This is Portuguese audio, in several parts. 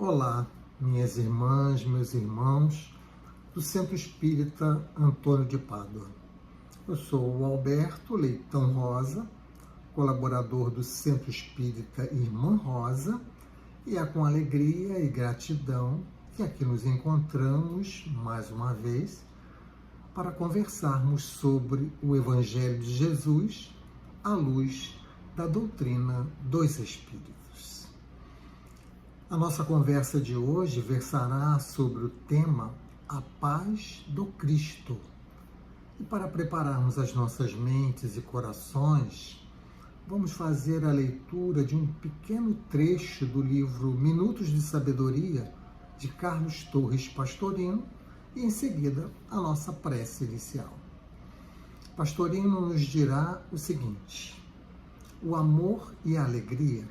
Olá, minhas irmãs, meus irmãos do Centro Espírita Antônio de Pádua. Eu sou o Alberto Leitão Rosa, colaborador do Centro Espírita Irmã Rosa, e é com alegria e gratidão que aqui nos encontramos mais uma vez para conversarmos sobre o Evangelho de Jesus à luz da doutrina dos Espíritos. A nossa conversa de hoje versará sobre o tema A Paz do Cristo. E para prepararmos as nossas mentes e corações, vamos fazer a leitura de um pequeno trecho do livro Minutos de Sabedoria, de Carlos Torres Pastorino, e em seguida a nossa prece inicial. Pastorino nos dirá o seguinte: o amor e a alegria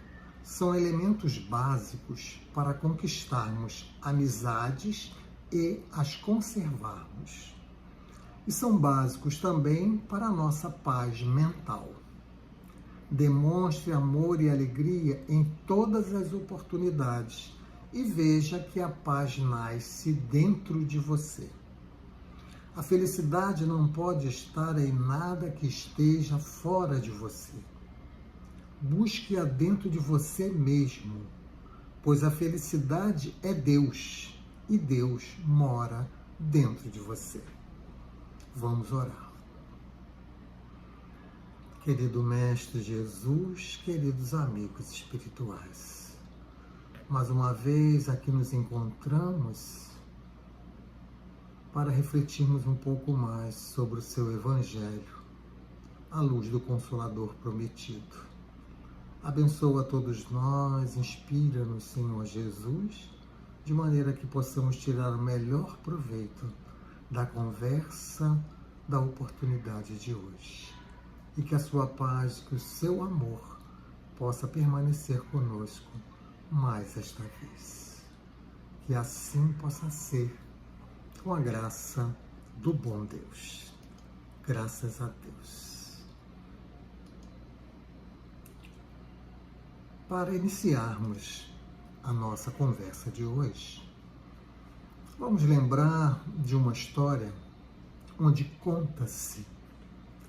são elementos básicos para conquistarmos amizades e as conservarmos. E são básicos também para a nossa paz mental. Demonstre amor e alegria em todas as oportunidades e veja que a paz nasce dentro de você. A felicidade não pode estar em nada que esteja fora de você. Busque-a dentro de você mesmo, pois a felicidade é Deus e Deus mora dentro de você. Vamos orar. Querido Mestre Jesus, queridos amigos espirituais, mais uma vez aqui nos encontramos para refletirmos um pouco mais sobre o seu Evangelho, à luz do Consolador prometido. Abençoa a todos nós, inspira-nos, Senhor Jesus, de maneira que possamos tirar o melhor proveito da conversa, da oportunidade de hoje. E que a sua paz, que o seu amor possa permanecer conosco mais esta vez. Que assim possa ser, com a graça do bom Deus. Graças a Deus. Para iniciarmos a nossa conversa de hoje, vamos lembrar de uma história onde conta-se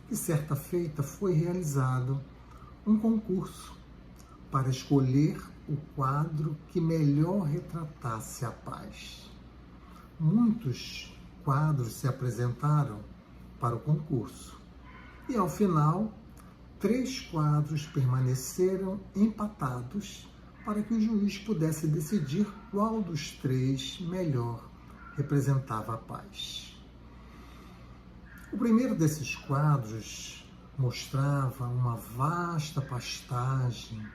que certa feita foi realizado um concurso para escolher o quadro que melhor retratasse a paz. Muitos quadros se apresentaram para o concurso e, ao final, 3 quadros permaneceram empatados para que o juiz pudesse decidir qual dos 3 melhor representava a paz. O primeiro desses quadros mostrava uma vasta pastagem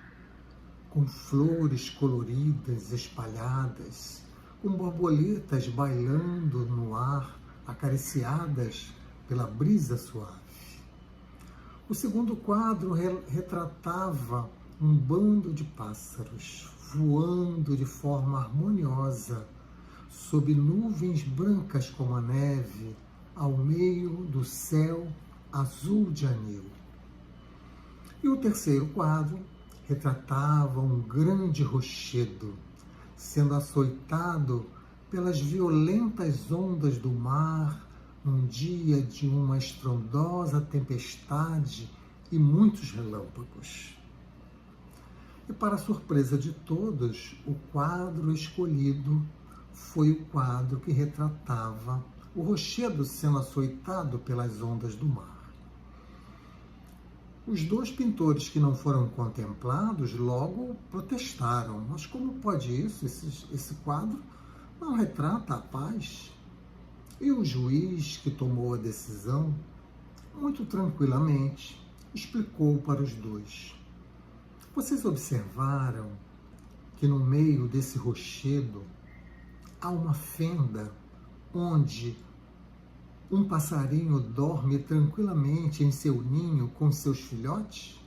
com flores coloridas espalhadas, com borboletas bailando no ar, acariciadas pela brisa suave. O segundo quadro retratava um bando de pássaros voando de forma harmoniosa sob nuvens brancas como a neve, ao meio do céu azul de anil. E o terceiro quadro retratava um grande rochedo sendo açoitado pelas violentas ondas do mar num dia de uma estrondosa tempestade e muitos relâmpagos. E para surpresa de todos, o quadro escolhido foi o quadro que retratava o rochedo sendo açoitado pelas ondas do mar. Os 2 pintores que não foram contemplados logo protestaram. Mas como pode isso? Esse quadro não retrata a paz? E o juiz que tomou a decisão, muito tranquilamente, explicou para os 2. Vocês observaram que no meio desse rochedo há uma fenda onde um passarinho dorme tranquilamente em seu ninho com seus filhotes?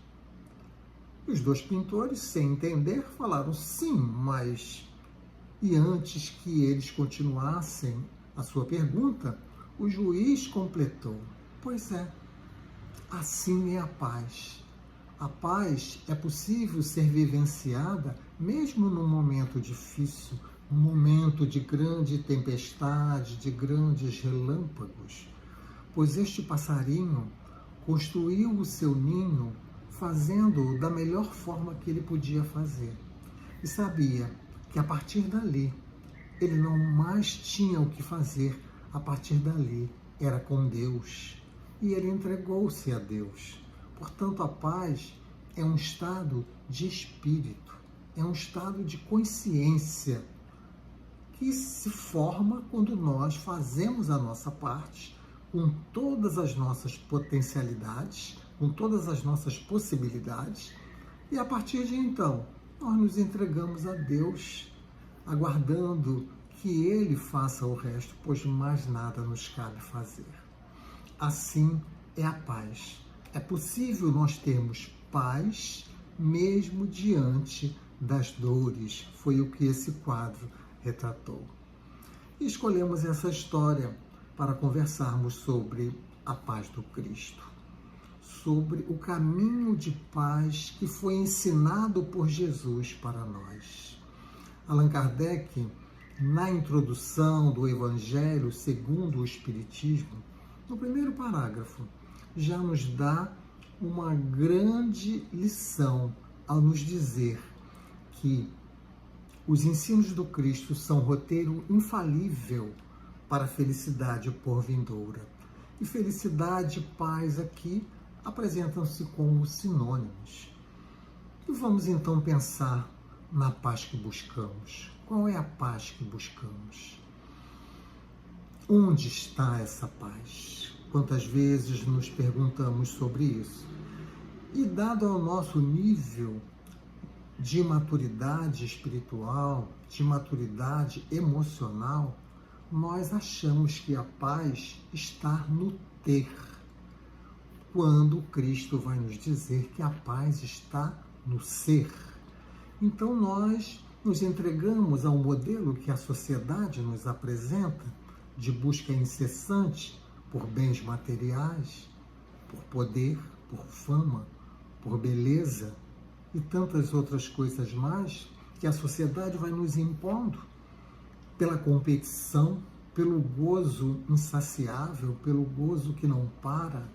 E os 2 pintores, sem entender, falaram sim, mas... E antes que eles continuassem a sua pergunta, o juiz completou: pois é, assim é a paz. A paz é possível ser vivenciada mesmo num momento difícil, um momento de grande tempestade, de grandes relâmpagos, pois este passarinho construiu o seu ninho fazendo-o da melhor forma que ele podia fazer. E sabia que a partir dali ele não mais tinha o que fazer, a partir dali era com Deus. E ele entregou-se a Deus. Portanto, a paz é um estado de espírito, é um estado de consciência que se forma quando nós fazemos a nossa parte com todas as nossas potencialidades, com todas as nossas possibilidades, e a partir de então nós nos entregamos a Deus, aguardando que Ele faça o resto, pois mais nada nos cabe fazer. Assim é a paz. É possível nós termos paz mesmo diante das dores. Foi o que esse quadro retratou. E escolhemos essa história para conversarmos sobre a paz do Cristo, sobre o caminho de paz que foi ensinado por Jesus para nós. Allan Kardec, na introdução do Evangelho segundo o Espiritismo, no primeiro parágrafo, já nos dá uma grande lição ao nos dizer que os ensinos do Cristo são roteiro infalível para a felicidade por vindoura. E felicidade e paz aqui apresentam-se como sinônimos. E vamos então pensar na paz que buscamos. Qual é a paz que buscamos? Onde está essa paz? Quantas vezes nos perguntamos sobre isso? E dado ao nosso nível de maturidade espiritual, de maturidade emocional, nós achamos que a paz está no ter, quando Cristo vai nos dizer que a paz está no ser. Então nós nos entregamos ao modelo que a sociedade nos apresenta, de busca incessante por bens materiais, por poder, por fama, por beleza e tantas outras coisas mais que a sociedade vai nos impondo, pela competição, pelo gozo insaciável, pelo gozo que não para.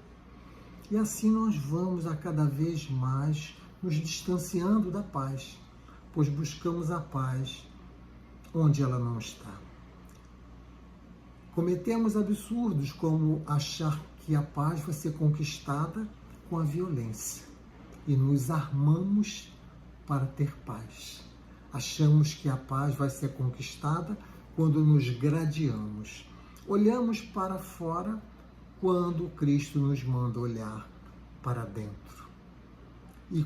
E assim nós vamos a cada vez mais nos distanciando da paz, pois buscamos a paz onde ela não está. Cometemos absurdos como achar que a paz vai ser conquistada com a violência e nos armamos para ter paz. Achamos que a paz vai ser conquistada quando nos gradiamos. Olhamos para fora quando Cristo nos manda olhar para dentro. E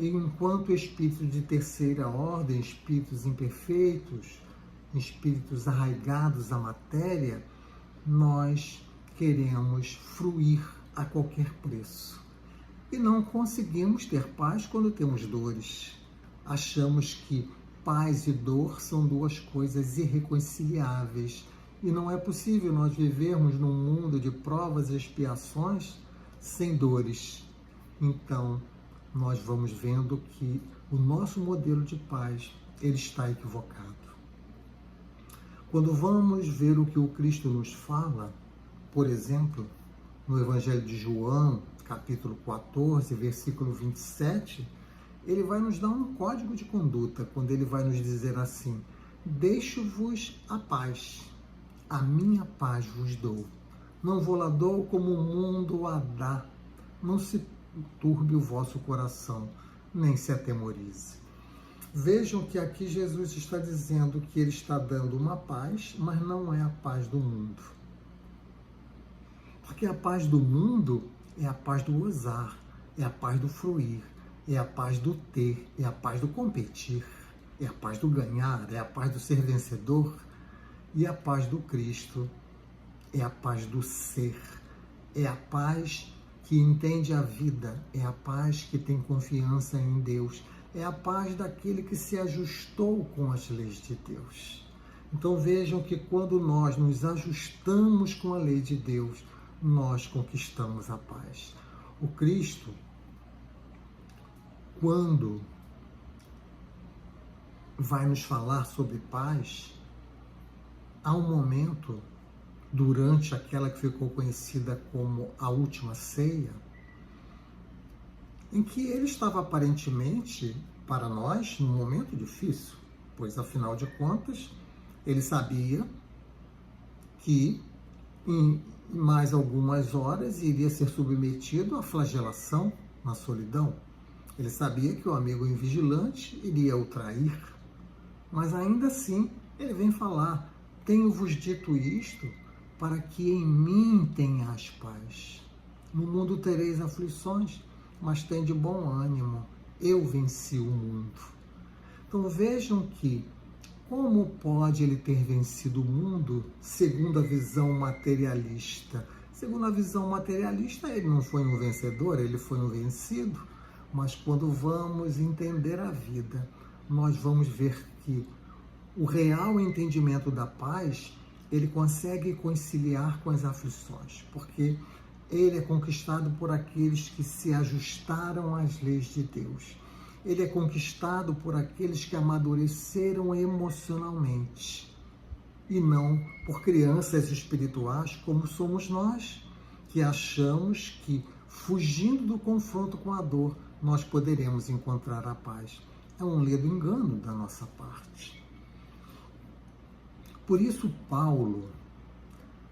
enquanto espíritos de terceira ordem, espíritos imperfeitos, espíritos arraigados à matéria, nós queremos fruir a qualquer preço. E não conseguimos ter paz quando temos dores. Achamos que paz e dor são duas coisas irreconciliáveis. E não é possível nós vivermos num mundo de provas e expiações sem dores. Então, nós vamos vendo que o nosso modelo de paz, ele está equivocado. Quando vamos ver o que o Cristo nos fala, por exemplo, no Evangelho de João, capítulo 14, versículo 27, ele vai nos dar um código de conduta, quando ele vai nos dizer assim: deixo-vos a paz, a minha paz vos dou. Não vou lá dou como o mundo a dá. Não se turbe o vosso coração, nem se atemorize. Vejam que aqui Jesus está dizendo que ele está dando uma paz, mas não é a paz do mundo. Porque a paz do mundo é a paz do gozar, é a paz do fruir, é a paz do ter, é a paz do competir, é a paz do ganhar, é a paz do ser vencedor. E a paz do Cristo é a paz do ser, é a paz que entende a vida, é a paz que tem confiança em Deus, é a paz daquele que se ajustou com as leis de Deus. Então vejam que quando nós nos ajustamos com a lei de Deus, nós conquistamos a paz. O Cristo, quando vai nos falar sobre paz, há um momento, durante aquela que ficou conhecida como a última ceia, em que ele estava aparentemente, para nós, num momento difícil, pois afinal de contas, ele sabia que em mais algumas horas iria ser submetido à flagelação na solidão. Ele sabia que o amigo invigilante iria o trair, mas ainda assim ele vem falar: tenho-vos dito isto para que em mim tenhas paz. No mundo tereis aflições, mas tende bom ânimo, eu venci o mundo. Então vejam que, como pode ele ter vencido o mundo segundo a visão materialista? Segundo a visão materialista, ele não foi um vencedor, ele foi um vencido. Mas quando vamos entender a vida, nós vamos ver que o real entendimento da paz, ele consegue conciliar com as aflições, porque ele é conquistado por aqueles que se ajustaram às leis de Deus. Ele é conquistado por aqueles que amadureceram emocionalmente e não por crianças espirituais como somos nós, que achamos que, fugindo do confronto com a dor, nós poderemos encontrar a paz. É um ledo engano da nossa parte. Por isso, Paulo,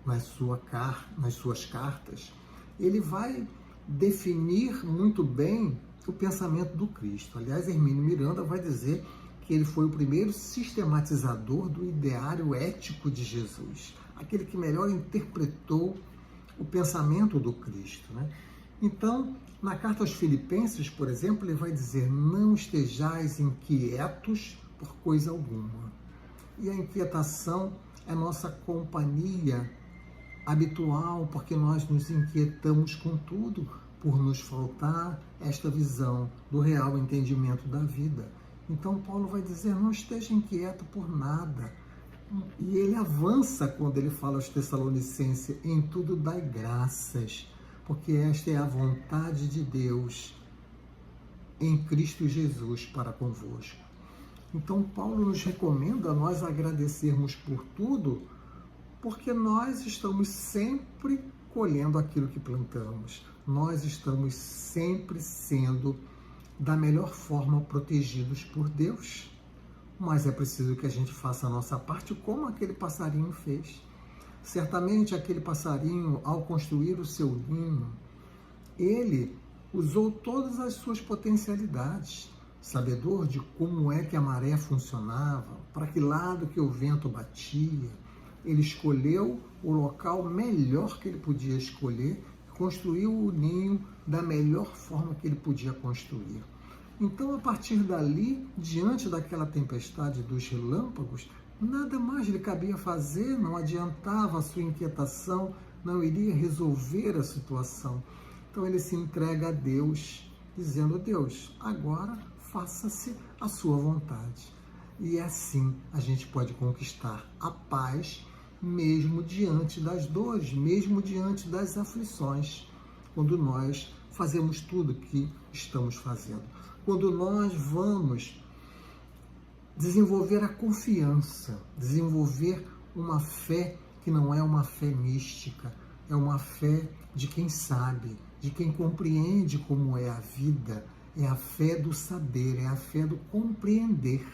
nas suas cartas, ele vai definir muito bem o pensamento do Cristo. Aliás, Hermínio Miranda vai dizer que ele foi o primeiro sistematizador do ideário ético de Jesus, aquele que melhor interpretou o pensamento do Cristo, né? Então, na carta aos Filipenses, por exemplo, ele vai dizer: não estejais inquietos por coisa alguma. E a inquietação é nossa companhia habitual, porque nós nos inquietamos com tudo, por nos faltar esta visão do real entendimento da vida. Então Paulo vai dizer: não esteja inquieto por nada. E ele avança quando ele fala aos Tessalonicenses: em tudo dai graças, porque esta é a vontade de Deus em Cristo Jesus para convosco. Então Paulo nos recomenda nós agradecermos por tudo, porque nós estamos sempre colhendo aquilo que plantamos. Nós estamos sempre sendo, da melhor forma, protegidos por Deus. Mas é preciso que a gente faça a nossa parte, como aquele passarinho fez. Certamente aquele passarinho, ao construir o seu ninho, ele usou todas as suas potencialidades, sabedor de como é que a maré funcionava, para que lado que o vento batia. Ele escolheu o local melhor que ele podia escolher, construiu o ninho da melhor forma que ele podia construir. Então, a partir dali, diante daquela tempestade dos relâmpagos, nada mais lhe cabia fazer, não adiantava a sua inquietação, não iria resolver a situação. Então, ele se entrega a Deus, dizendo: Deus, agora faça-se a sua vontade. E assim a gente pode conquistar a paz, mesmo diante das dores, mesmo diante das aflições, quando nós fazemos tudo o que estamos fazendo. Quando nós vamos desenvolver a confiança, desenvolver uma fé que não é uma fé mística, é uma fé de quem sabe, de quem compreende como é a vida, é a fé do saber, é a fé do compreender.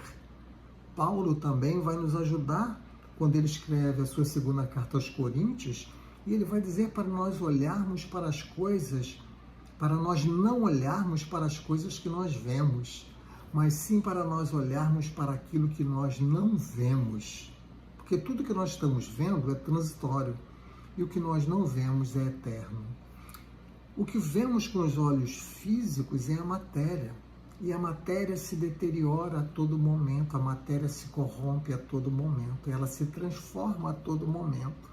Paulo também vai nos ajudar quando ele escreve a sua segunda carta aos Coríntios, e ele vai dizer para nós olharmos para as coisas, para nós não olharmos para as coisas que nós vemos, mas sim para nós olharmos para aquilo que nós não vemos. Porque tudo que nós estamos vendo é transitório, e o que nós não vemos é eterno. O que vemos com os olhos físicos é a matéria, e a matéria se deteriora a todo momento, a matéria se corrompe a todo momento, ela se transforma a todo momento.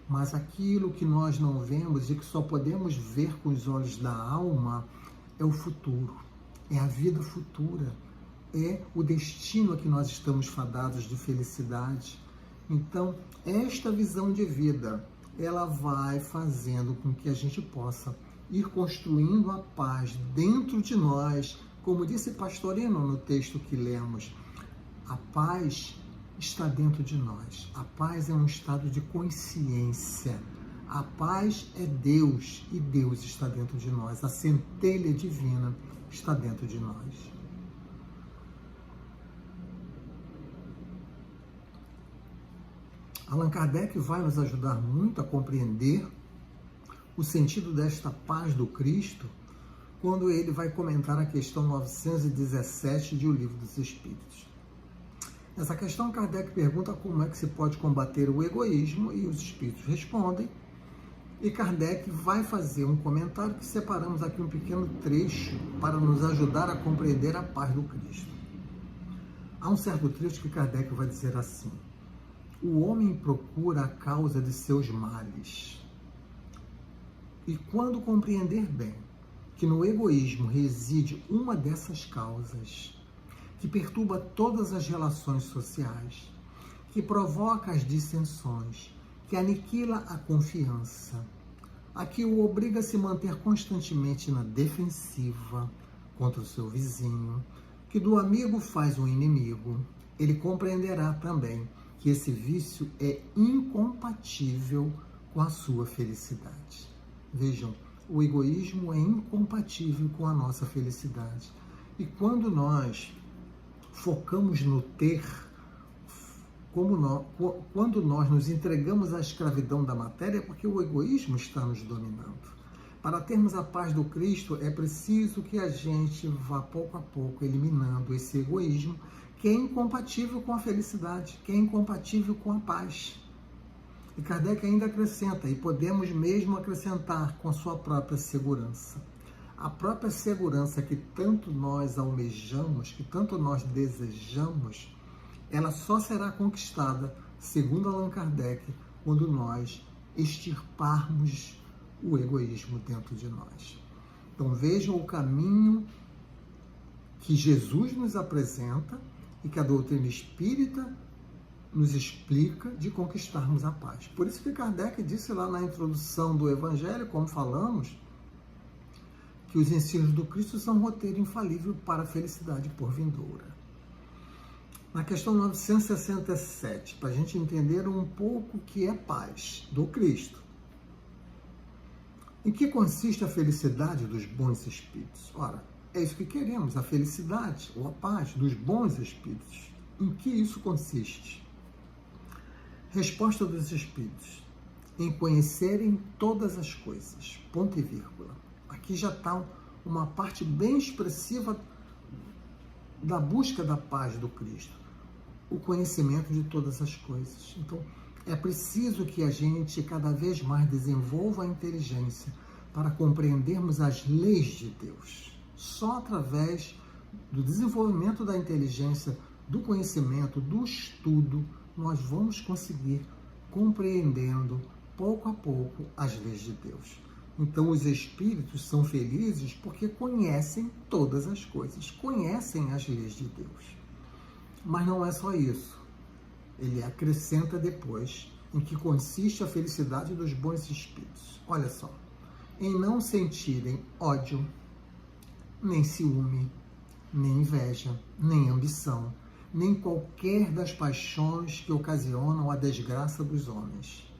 Mas aquilo que nós não vemos e que só podemos ver com os olhos da alma é o futuro, é a vida futura, é o destino a que nós estamos fadados de felicidade. Então, esta visão de vida, ela vai fazendo com que a gente possa ir construindo a paz dentro de nós, como disse Pastorino no texto que lemos. A paz está dentro de nós. A paz é um estado de consciência. A paz é Deus e Deus está dentro de nós. A centelha divina está dentro de nós. Allan Kardec vai nos ajudar muito a compreender o sentido desta paz do Cristo quando ele vai comentar a questão 917 de O Livro dos Espíritos. Nessa questão, Kardec pergunta como é que se pode combater o egoísmo e os espíritos respondem. E Kardec vai fazer um comentário que separamos aqui um pequeno trecho para nos ajudar a compreender a paz do Cristo. Há um certo trecho que Kardec vai dizer assim: o homem procura a causa de seus males. E quando compreender bem que no egoísmo reside uma dessas causas, que perturba todas as relações sociais, que provoca as dissensões, que aniquila a confiança, a que o obriga a se manter constantemente na defensiva contra o seu vizinho, que do amigo faz um inimigo, ele compreenderá também que esse vício é incompatível com a sua felicidade. Vejam, o egoísmo é incompatível com a nossa felicidade. E quando nós focamos no ter, quando nós nos entregamos à escravidão da matéria, é porque o egoísmo está nos dominando. Para termos a paz do Cristo, é preciso que a gente vá pouco a pouco eliminando esse egoísmo, que é incompatível com a felicidade, que é incompatível com a paz. E Kardec ainda acrescenta, e podemos mesmo acrescentar com a sua própria segurança. A própria segurança que tanto nós almejamos, que tanto nós desejamos, ela só será conquistada, segundo Allan Kardec, quando nós extirparmos o egoísmo dentro de nós. Então vejam o caminho que Jesus nos apresenta e que a doutrina espírita nos explica de conquistarmos a paz. Por isso que Kardec disse lá na introdução do Evangelho, como falamos, que os ensinos do Cristo são um roteiro infalível para a felicidade por vindoura. Na questão 967, para a gente entender um pouco o que é paz do Cristo. Em que consiste a felicidade dos bons espíritos? Ora, é isso que queremos, a felicidade ou a paz dos bons espíritos. Em que isso consiste? Resposta dos espíritos: em conhecerem todas as coisas, ponto e vírgula. Aqui já está uma parte bem expressiva da busca da paz do Cristo, o conhecimento de todas as coisas. Então, é preciso que a gente cada vez mais desenvolva a inteligência para compreendermos as leis de Deus. Só através do desenvolvimento da inteligência, do conhecimento, do estudo, nós vamos conseguir compreendendo pouco a pouco as leis de Deus. Então, os espíritos são felizes porque conhecem todas as coisas, conhecem as leis de Deus. Mas não é só isso. Ele acrescenta depois em que consiste a felicidade dos bons espíritos. Olha só, em não sentirem ódio, nem ciúme, nem inveja, nem ambição, nem qualquer das paixões que ocasionam a desgraça dos homens.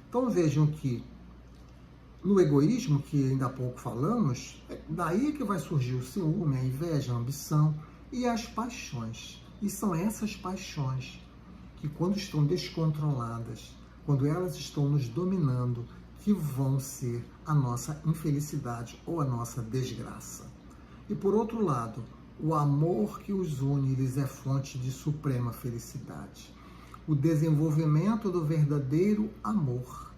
Então vejam que no egoísmo, que ainda há pouco falamos, daí que vai surgir o ciúme, a inveja, a ambição e as paixões. E são essas paixões que, quando estão descontroladas, quando elas estão nos dominando, que vão ser a nossa infelicidade ou a nossa desgraça. E por outro lado, o amor que os une lhes é fonte de suprema felicidade. O desenvolvimento do verdadeiro amor.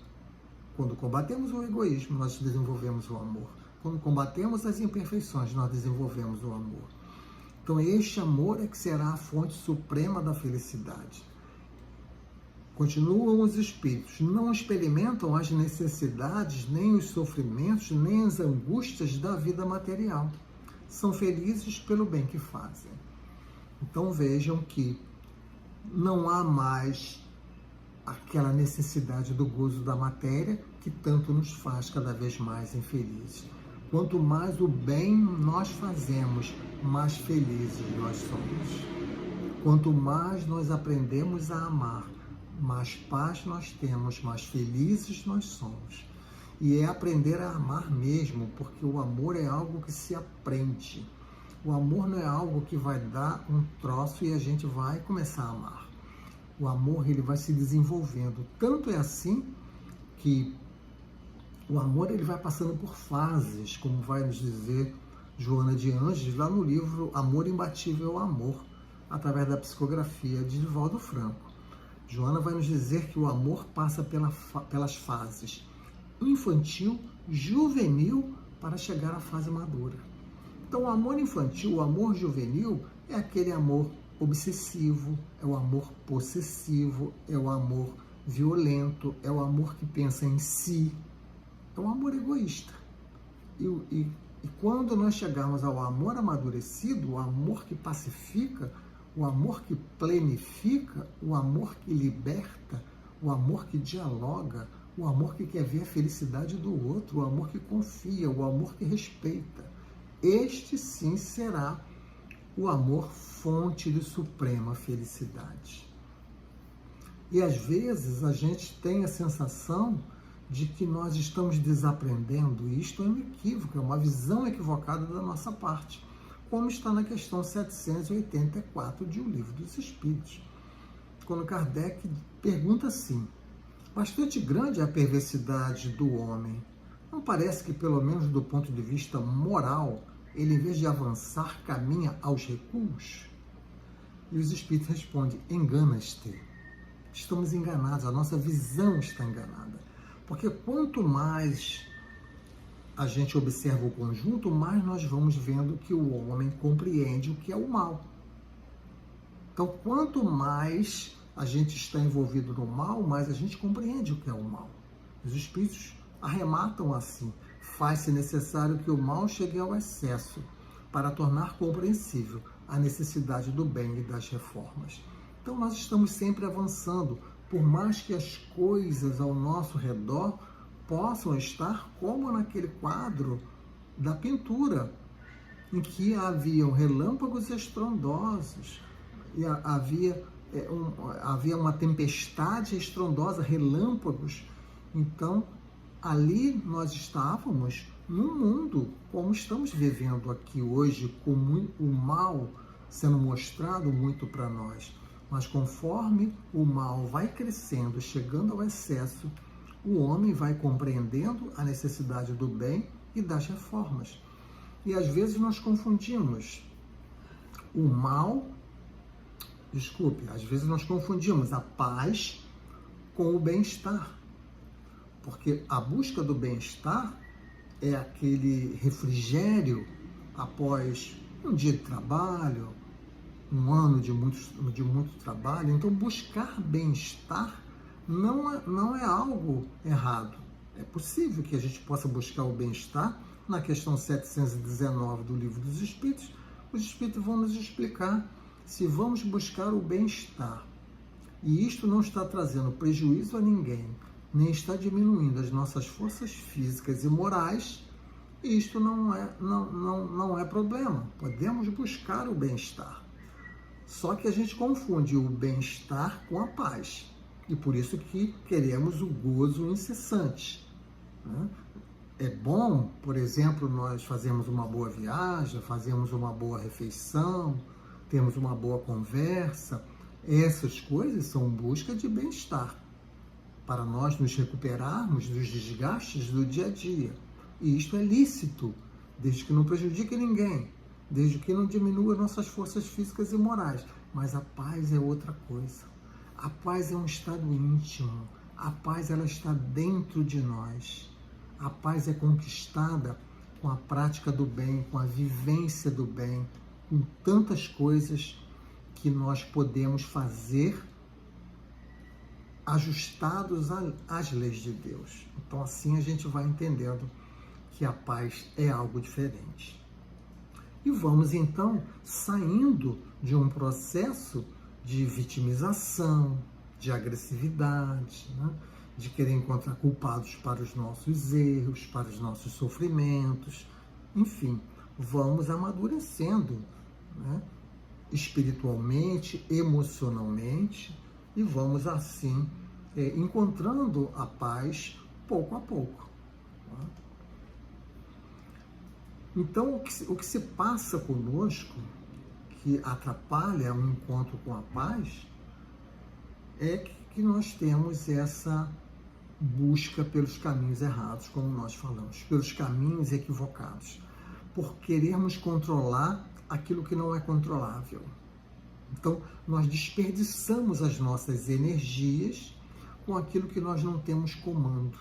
Quando combatemos o egoísmo, nós desenvolvemos o amor. Quando combatemos as imperfeições, nós desenvolvemos o amor. Então, este amor é que será a fonte suprema da felicidade. Continuam os espíritos, não experimentam as necessidades, nem os sofrimentos, nem as angústias da vida material. São felizes pelo bem que fazem. Então vejam que não há mais aquela necessidade do gozo da matéria que tanto nos faz cada vez mais infelizes. Quanto mais o bem nós fazemos, mais felizes nós somos. Quanto mais nós aprendemos a amar, mais paz nós temos, mais felizes nós somos. E é aprender a amar mesmo, porque o amor é algo que se aprende. O amor não é algo que vai dar um troço e a gente vai começar a amar. O amor, ele vai se desenvolvendo. Tanto é assim que o amor, ele vai passando por fases, como vai nos dizer Joana de Ângeles, lá no livro Amor Imbatível ao Amor, através da psicografia de Divaldo Franco. Joana vai nos dizer que o amor passa pelas fases infantil, juvenil, para chegar à fase madura. Então, o amor infantil, o amor juvenil, é aquele amor obsessivo, é o amor possessivo, é o amor violento, é o amor que pensa em si, é um amor egoísta. E quando nós chegarmos ao amor amadurecido, o amor que pacifica, o amor que plenifica, o amor que liberta, o amor que dialoga, o amor que quer ver a felicidade do outro, o amor que confia, o amor que respeita. Este sim será o amor fonte de suprema felicidade. E às vezes a gente tem a sensação de que nós estamos desaprendendo, e isto é um equívoco, é uma visão equivocada da nossa parte, como está na questão 784 de O Livro dos Espíritos, quando Kardec pergunta assim: bastante grande é a perversidade do homem. Não parece que, pelo menos do ponto de vista moral, ele, em vez de avançar, caminha aos recuos? E os Espíritos respondem: enganas-te. Estamos enganados, a nossa visão está enganada. Porque quanto mais a gente observa o conjunto, mais nós vamos vendo que o homem compreende o que é o mal. Então, quanto mais a gente está envolvido no mal, mais a gente compreende o que é o mal. Os Espíritos arrematam assim: faz-se necessário que o mal chegue ao excesso para tornar compreensível a necessidade do bem e das reformas. Então, nós estamos sempre avançando, por mais que as coisas ao nosso redor possam estar como naquele quadro da pintura, em que haviam relâmpagos estrondosos, e havia uma tempestade estrondosa, relâmpagos. Então, ali nós estávamos num mundo como estamos vivendo aqui hoje, com o mal sendo mostrado muito para nós. Mas conforme o mal vai crescendo, chegando ao excesso, o homem vai compreendendo a necessidade do bem e das reformas. E às vezes nós confundimos o mal, às vezes nós confundimos a paz com o bem-estar. Porque a busca do bem-estar é aquele refrigério após um dia de trabalho, um ano de muito trabalho. Então, buscar bem-estar não é algo errado. É possível que a gente possa buscar o bem-estar. Na questão 719 do Livro dos Espíritos, os Espíritos vão nos explicar se vamos buscar o bem-estar. E isto não está trazendo prejuízo a ninguém, nem está diminuindo as nossas forças físicas e morais. Isto não é problema. Podemos buscar o bem-estar. Só que a gente confunde o bem-estar com a paz. E por isso que queremos o gozo incessante, né? É bom, por exemplo, nós fazemos uma boa viagem, fazemos uma boa refeição, temos uma boa conversa. Essas coisas são busca de bem-estar, para nós nos recuperarmos dos desgastes do dia a dia. E isto é lícito, desde que não prejudique ninguém, desde que não diminua nossas forças físicas e morais. Mas a paz é outra coisa. A paz é um estado íntimo. A paz, ela está dentro de nós. A paz é conquistada com a prática do bem, com a vivência do bem, com tantas coisas que nós podemos fazer ajustados às leis de Deus. Então, assim a gente vai entendendo que a paz é algo diferente. E vamos, então, saindo de um processo de vitimização, de agressividade, né? De querer encontrar culpados para os nossos erros, para os nossos sofrimentos. Enfim, vamos amadurecendo, né? espiritualmente, emocionalmente, e vamos assim encontrando a paz pouco a pouco. Então, o que se passa conosco, que atrapalha o encontro com a paz, é que nós temos essa busca pelos caminhos errados, como nós falamos, pelos caminhos equivocados, por querermos controlar aquilo que não é controlável. Então, nós desperdiçamos as nossas energias com aquilo que nós não temos comando.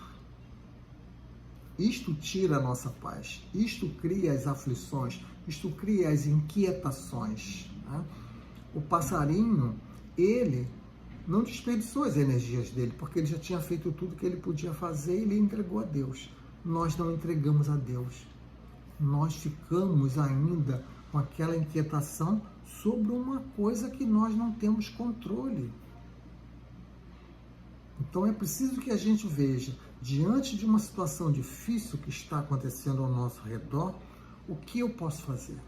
Isto tira a nossa paz, isto cria as aflições, isto cria as inquietações. Né? O passarinho, ele não desperdiçou as energias dele, porque ele já tinha feito tudo que ele podia fazer e ele entregou a Deus. Nós não entregamos a Deus. Nós ficamos ainda com aquela inquietação sobre uma coisa que nós não temos controle. Então é preciso que a gente veja, diante de uma situação difícil que está acontecendo ao nosso redor, o que eu posso fazer?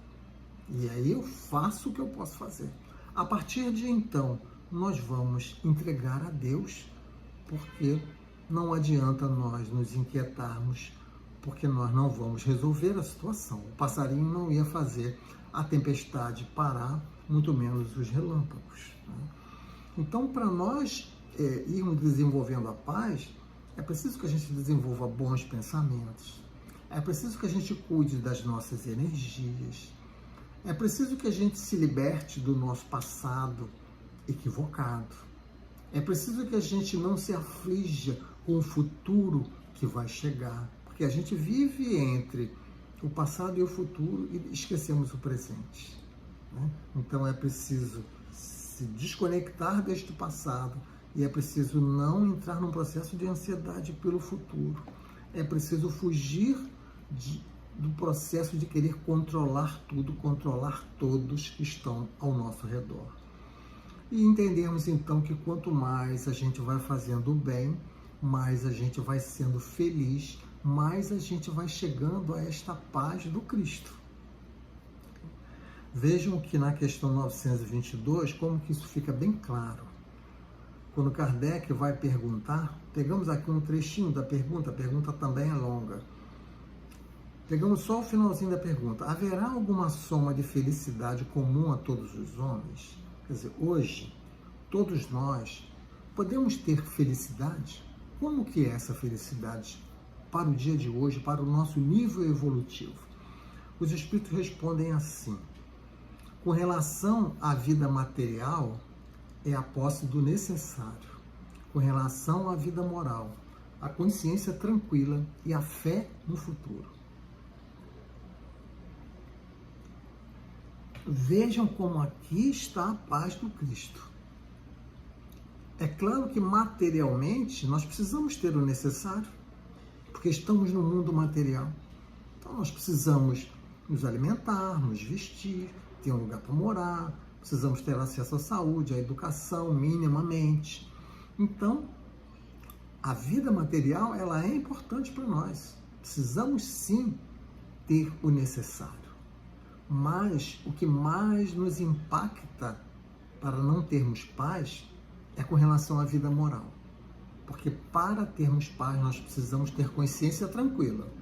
E aí eu faço o que eu posso fazer. A partir de então, nós vamos entregar a Deus, porque não adianta nós nos inquietarmos, porque nós não vamos resolver a situação. O passarinho não ia fazer a tempestade parar, muito menos os relâmpagos. Né? Então, para nós irmos desenvolvendo a paz, é preciso que a gente desenvolva bons pensamentos, é preciso que a gente cuide das nossas energias, é preciso que a gente se liberte do nosso passado equivocado, é preciso que a gente não se aflija com o futuro que vai chegar, porque a gente vive entre o passado e o futuro e esquecemos o presente. Né? Então é preciso se desconectar deste passado e é preciso não entrar num processo de ansiedade pelo futuro. É preciso fugir do processo de querer controlar tudo, controlar todos que estão ao nosso redor. E entendermos então que quanto mais a gente vai fazendo o bem, mais a gente vai sendo feliz, mais a gente vai chegando a esta paz do Cristo. Vejam que na questão 922, como que isso fica bem claro. Quando Kardec vai perguntar, pegamos aqui um trechinho da pergunta, a pergunta também é longa. Pegamos só o finalzinho da pergunta. Haverá alguma soma de felicidade comum a todos os homens? Quer dizer, hoje, todos nós podemos ter felicidade? Como que é essa felicidade para o dia de hoje, para o nosso nível evolutivo? Os espíritos respondem assim: com relação à vida material, é a posse do necessário. Com relação à vida moral, a consciência tranquila e a fé no futuro. Vejam como aqui está a paz do Cristo. É claro que materialmente nós precisamos ter o necessário, porque estamos no mundo material. Então nós precisamos nos alimentar, nos vestir, ter um lugar para morar, precisamos ter acesso à saúde, à educação, minimamente. Então, a vida material, ela é importante para nós. Precisamos sim ter o necessário. Mas o que mais nos impacta para não termos paz é com relação à vida moral. Porque para termos paz, nós precisamos ter consciência tranquila.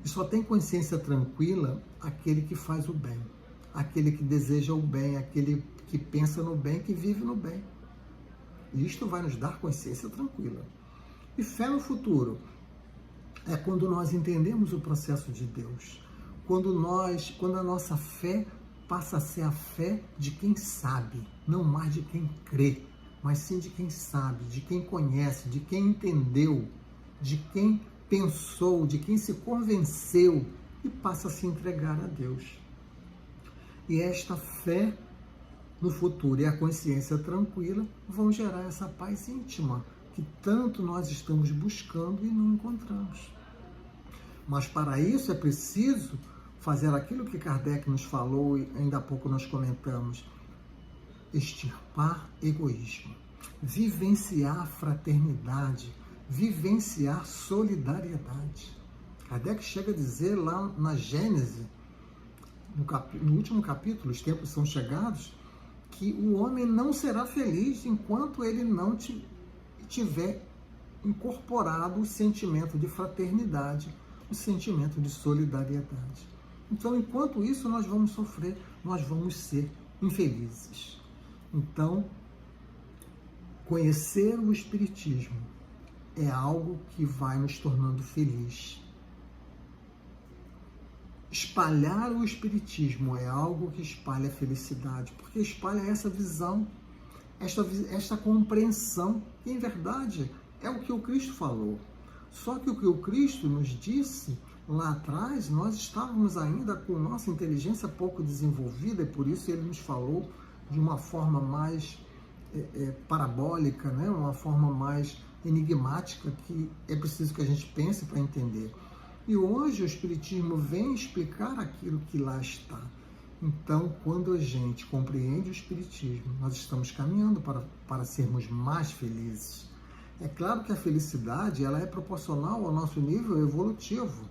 E só tem consciência tranquila aquele que faz o bem, aquele que deseja o bem, aquele que pensa no bem, que vive no bem. E isto vai nos dar consciência tranquila. E fé no futuro é quando nós entendemos o processo de Deus, quando a nossa fé passa a ser a fé de quem sabe, não mais de quem crê, mas sim de quem sabe, de quem conhece, de quem entendeu, de quem pensou, de quem se convenceu e passa a se entregar a Deus. E esta fé no futuro e a consciência tranquila vão gerar essa paz íntima que tanto nós estamos buscando e não encontramos. Mas para isso é preciso fazer aquilo que Kardec nos falou e ainda há pouco nós comentamos: extirpar egoísmo, vivenciar fraternidade, vivenciar solidariedade. Kardec chega a dizer lá na Gênese, no último capítulo, os tempos são chegados, que o homem não será feliz enquanto ele não tiver incorporado o sentimento de fraternidade, o sentimento de solidariedade. Então, enquanto isso, nós vamos sofrer, nós vamos ser infelizes. Então, conhecer o Espiritismo é algo que vai nos tornando feliz. Espalhar o Espiritismo é algo que espalha a felicidade, porque espalha essa visão, esta compreensão, que em verdade é o que o Cristo falou. Só que o que o Cristo nos disse lá atrás, nós estávamos ainda com nossa inteligência pouco desenvolvida, e por isso ele nos falou de uma forma mais parabólica, né? Uma forma mais enigmática, que é preciso que a gente pense para entender. E hoje o Espiritismo vem explicar aquilo que lá está. Então, quando a gente compreende o Espiritismo, nós estamos caminhando para sermos mais felizes. É claro que a felicidade ela é proporcional ao nosso nível evolutivo,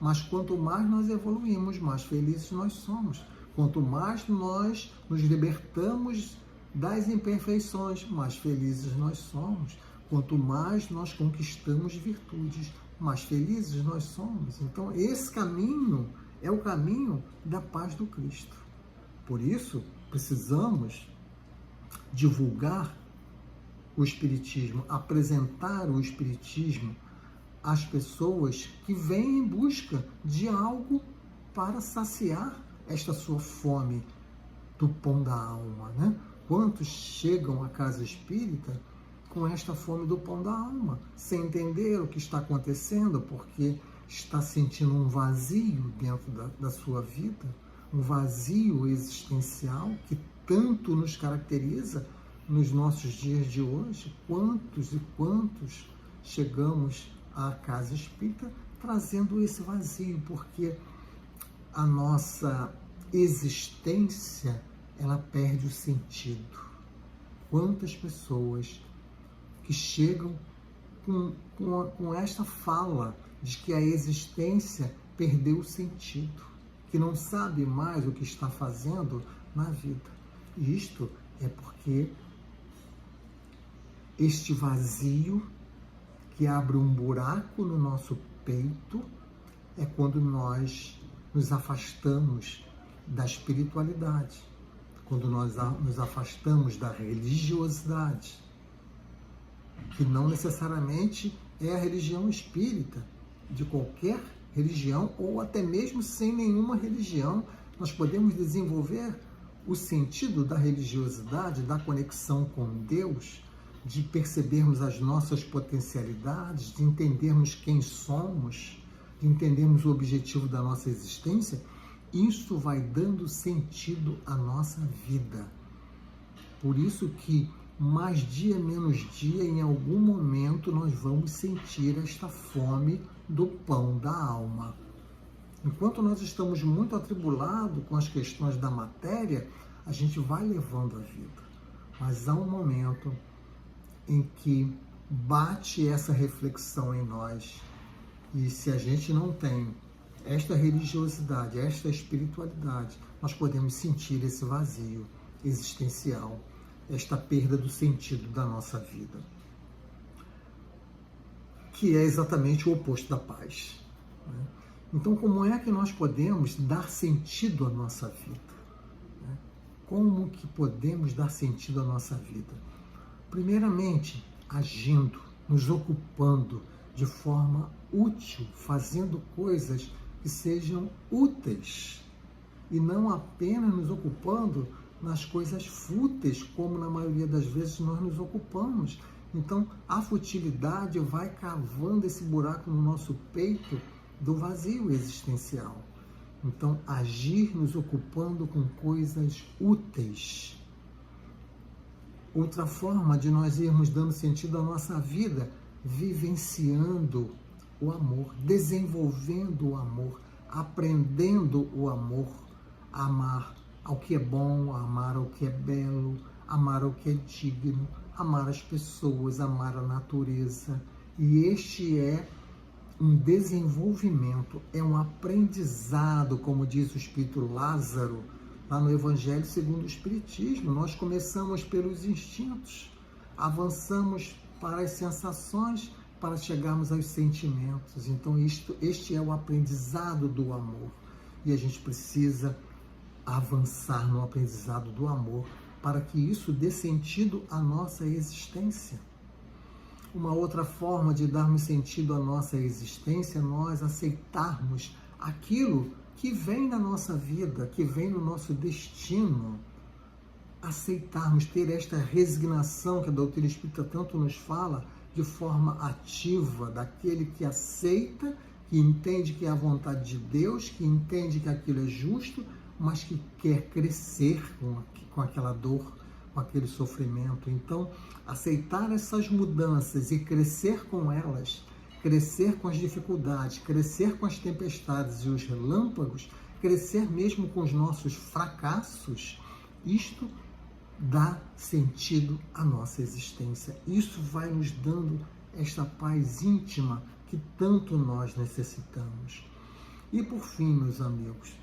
mas quanto mais nós evoluímos, mais felizes nós somos. Quanto mais nós nos libertamos das imperfeições, mais felizes nós somos. Quanto mais nós conquistamos virtudes, mais felizes nós somos. Então, esse caminho é o caminho da paz do Cristo. Por isso, precisamos divulgar o Espiritismo, apresentar o Espiritismo às pessoas que vêm em busca de algo para saciar esta sua fome do pão da alma, né? Quantos chegam à casa espírita com esta fome do pão da alma, sem entender o que está acontecendo, porque está sentindo um vazio dentro da sua vida, um vazio existencial que tanto nos caracteriza nos nossos dias de hoje. Quantos e quantos chegamos à casa espírita trazendo esse vazio, porque a nossa existência ela perde o sentido. Quantas pessoas que chegam com esta fala de que a existência perdeu o sentido, que não sabe mais o que está fazendo na vida. E isto é porque este vazio que abre um buraco no nosso peito é quando nós nos afastamos da espiritualidade, quando nós nos afastamos da religiosidade, que não necessariamente é a religião espírita, de qualquer religião, ou até mesmo sem nenhuma religião, nós podemos desenvolver o sentido da religiosidade, da conexão com Deus, de percebermos as nossas potencialidades, de entendermos quem somos, de entendermos o objetivo da nossa existência. Isso vai dando sentido à nossa vida. Por isso que mais dia menos dia, em algum momento, nós vamos sentir esta fome do pão da alma. Enquanto nós estamos muito atribulados com as questões da matéria, a gente vai levando a vida. Mas há um momento em que bate essa reflexão em nós. E se a gente não tem esta religiosidade, esta espiritualidade, nós podemos sentir esse vazio existencial, esta perda do sentido da nossa vida, que é exatamente o oposto da paz. Então, como é que nós podemos dar sentido à nossa vida? Como que podemos dar sentido à nossa vida? Primeiramente, agindo, nos ocupando de forma útil, fazendo coisas que sejam úteis, e não apenas nos ocupando nas coisas fúteis, como na maioria das vezes nós nos ocupamos. Então, a futilidade vai cavando esse buraco no nosso peito do vazio existencial. Então, agir nos ocupando com coisas úteis. Outra forma de nós irmos dando sentido à nossa vida, vivenciando o amor, desenvolvendo o amor, aprendendo o amor, amar ao que é bom, amar ao que é belo, amar ao que é digno, amar as pessoas, amar a natureza. E este é um desenvolvimento, é um aprendizado, como diz o Espírito Lázaro, lá no Evangelho segundo o Espiritismo. Nós começamos pelos instintos, avançamos para as sensações, para chegarmos aos sentimentos. Então, este é o aprendizado do amor. E a gente precisa avançar no aprendizado do amor para que isso dê sentido à nossa existência. Uma outra forma de darmos sentido à nossa existência é nós aceitarmos aquilo que vem na nossa vida, que vem no nosso destino. Aceitarmos, ter esta resignação que a doutrina espírita tanto nos fala, de forma ativa, daquele que aceita, que entende que é a vontade de Deus, que entende que aquilo é justo, mas que quer crescer com aquela dor, com aquele sofrimento. Então, aceitar essas mudanças e crescer com elas, crescer com as dificuldades, crescer com as tempestades e os relâmpagos, crescer mesmo com os nossos fracassos, isto dá sentido à nossa existência. Isso vai nos dando esta paz íntima que tanto nós necessitamos. E por fim, meus amigos,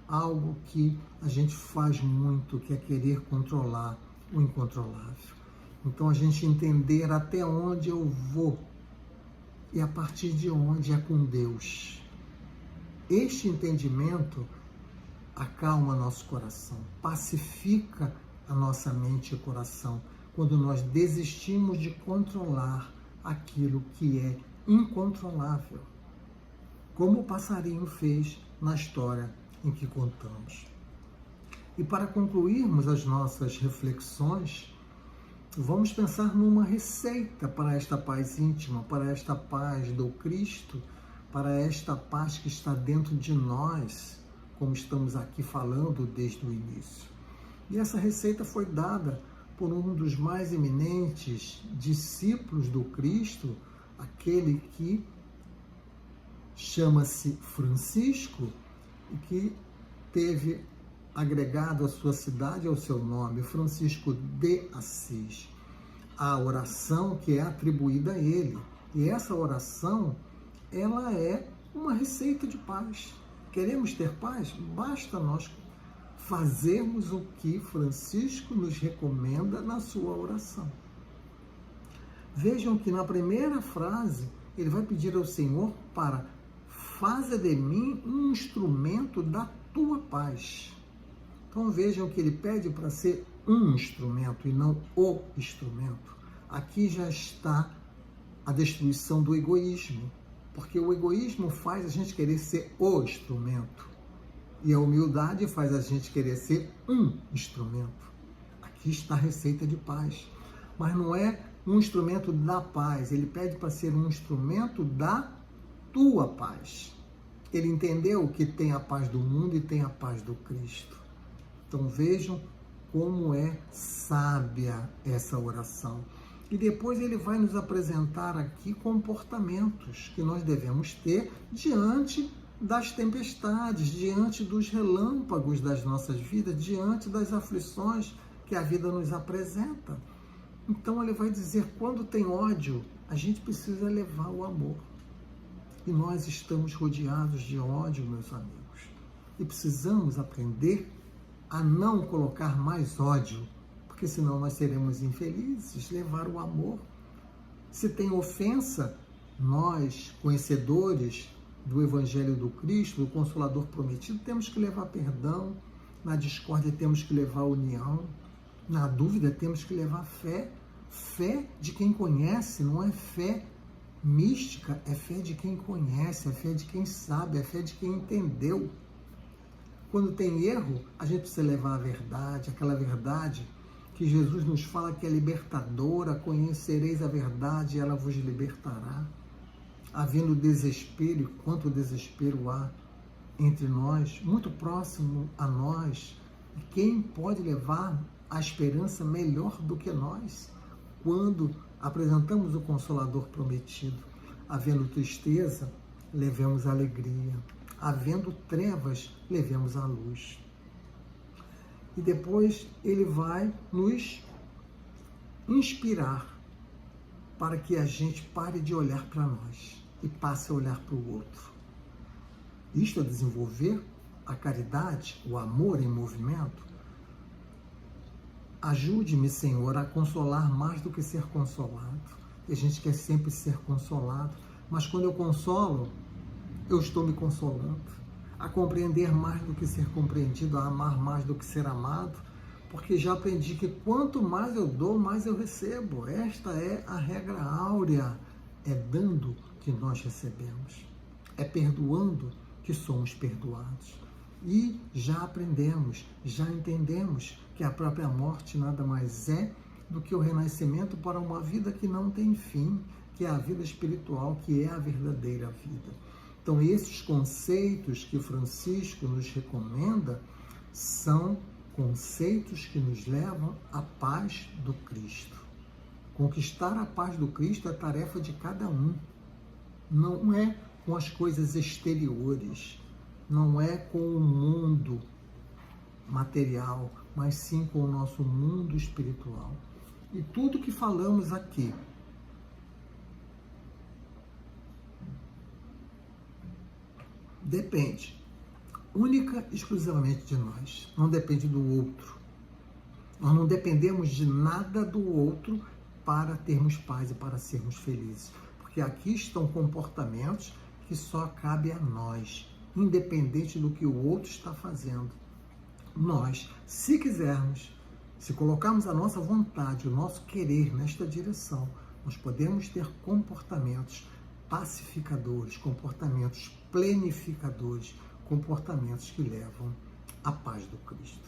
algo que a gente faz muito, que é querer controlar o incontrolável. Então, a gente entender até onde eu vou e a partir de onde é com Deus. Este entendimento acalma nosso coração, pacifica a nossa mente e coração, quando nós desistimos de controlar aquilo que é incontrolável, como o passarinho fez na história em que contamos. E para concluirmos as nossas reflexões, vamos pensar numa receita para esta paz íntima, para esta paz do Cristo, para esta paz que está dentro de nós, como estamos aqui falando desde o início. E essa receita foi dada por um dos mais eminentes discípulos do Cristo, aquele que chama-se Francisco, e que teve agregado à sua cidade, ao seu nome, Francisco de Assis, a oração que é atribuída a ele. E essa oração, ela é uma receita de paz. Queremos ter paz? Basta nós fazermos o que Francisco nos recomenda na sua oração. Vejam que na primeira frase, ele vai pedir ao Senhor para fazer de mim um instrumento da tua paz. Então vejam que ele pede para ser um instrumento e não o instrumento. Aqui já está a destruição do egoísmo, porque o egoísmo faz a gente querer ser o instrumento e a humildade faz a gente querer ser um instrumento. Aqui está a receita de paz, mas não é um instrumento da paz, ele pede para ser um instrumento da tua paz. Ele entendeu que tem a paz do mundo e tem a paz do Cristo. Então vejam como é sábia essa oração. E depois ele vai nos apresentar aqui comportamentos que nós devemos ter diante das tempestades, diante dos relâmpagos das nossas vidas, diante das aflições que a vida nos apresenta. Então ele vai dizer, quando tem ódio, a gente precisa levar o amor. E nós estamos rodeados de ódio, meus amigos. E precisamos aprender a não colocar mais ódio, porque senão nós seremos infelizes. Levar o amor. Se tem ofensa, nós, conhecedores do Evangelho do Cristo, do Consolador prometido, temos que levar perdão. Na discórdia temos que levar união. Na dúvida temos que levar fé. Fé de quem conhece, não é fé mística, é fé de quem conhece, é fé de quem sabe, é fé de quem entendeu. Quando tem erro, a gente precisa levar a verdade, aquela verdade que Jesus nos fala que é libertadora, conhecereis a verdade e ela vos libertará. Havendo desespero, e quanto desespero há entre nós, muito próximo a nós, e quem pode levar a esperança melhor do que nós? Quando apresentamos o Consolador prometido, havendo tristeza, levemos alegria, havendo trevas, levemos a luz. E depois ele vai nos inspirar para que a gente pare de olhar para nós e passe a olhar para o outro. Isto é desenvolver a caridade, o amor em movimento. Ajude-me, Senhor, a consolar mais do que ser consolado. E a gente quer sempre ser consolado, mas quando eu consolo, eu estou me consolando. A compreender mais do que ser compreendido, a amar mais do que ser amado, porque já aprendi que quanto mais eu dou, mais eu recebo. Esta é a regra áurea. É dando que nós recebemos. É perdoando que somos perdoados. E já aprendemos, já entendemos que a própria morte nada mais é do que o renascimento para uma vida que não tem fim, que é a vida espiritual, que é a verdadeira vida. Então, esses conceitos que Francisco nos recomenda são conceitos que nos levam à paz do Cristo. Conquistar a paz do Cristo é tarefa de cada um. Não é com as coisas exteriores, não é com o mundo material, mas sim com o nosso mundo espiritual. E tudo que falamos aqui depende única e exclusivamente de nós, não depende do outro. Nós não dependemos de nada do outro para termos paz e para sermos felizes, porque aqui estão comportamentos que só cabe a nós, independente do que o outro está fazendo. Nós, se quisermos, se colocarmos a nossa vontade, o nosso querer nesta direção, nós podemos ter comportamentos pacificadores, comportamentos plenificadores, comportamentos que levam à paz do Cristo.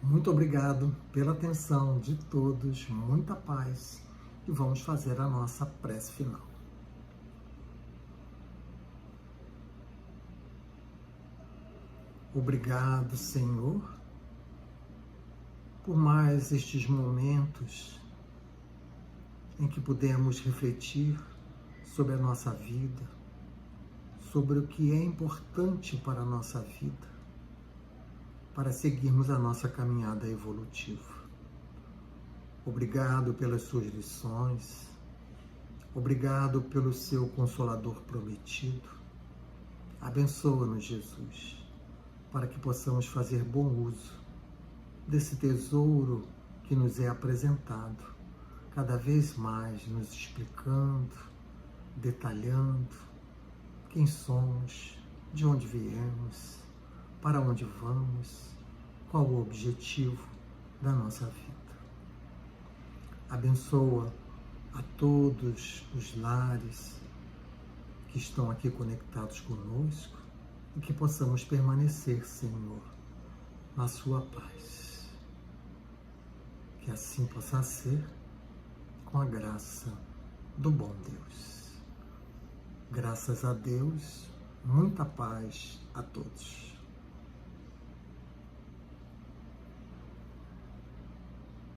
Muito obrigado pela atenção de todos, muita paz, e vamos fazer a nossa prece final. Obrigado, Senhor, por mais estes momentos em que pudemos refletir sobre a nossa vida, sobre o que é importante para a nossa vida, para seguirmos a nossa caminhada evolutiva. Obrigado pelas suas lições, obrigado pelo seu Consolador prometido. Abençoa-nos, Jesus, para que possamos fazer bom uso desse tesouro que nos é apresentado, cada vez mais nos explicando, detalhando quem somos, de onde viemos, para onde vamos, qual o objetivo da nossa vida. Abençoa a todos os lares que estão aqui conectados conosco e que possamos permanecer, Senhor, na sua paz. Que assim possa ser, com a graça do bom Deus. Graças a Deus, muita paz a todos.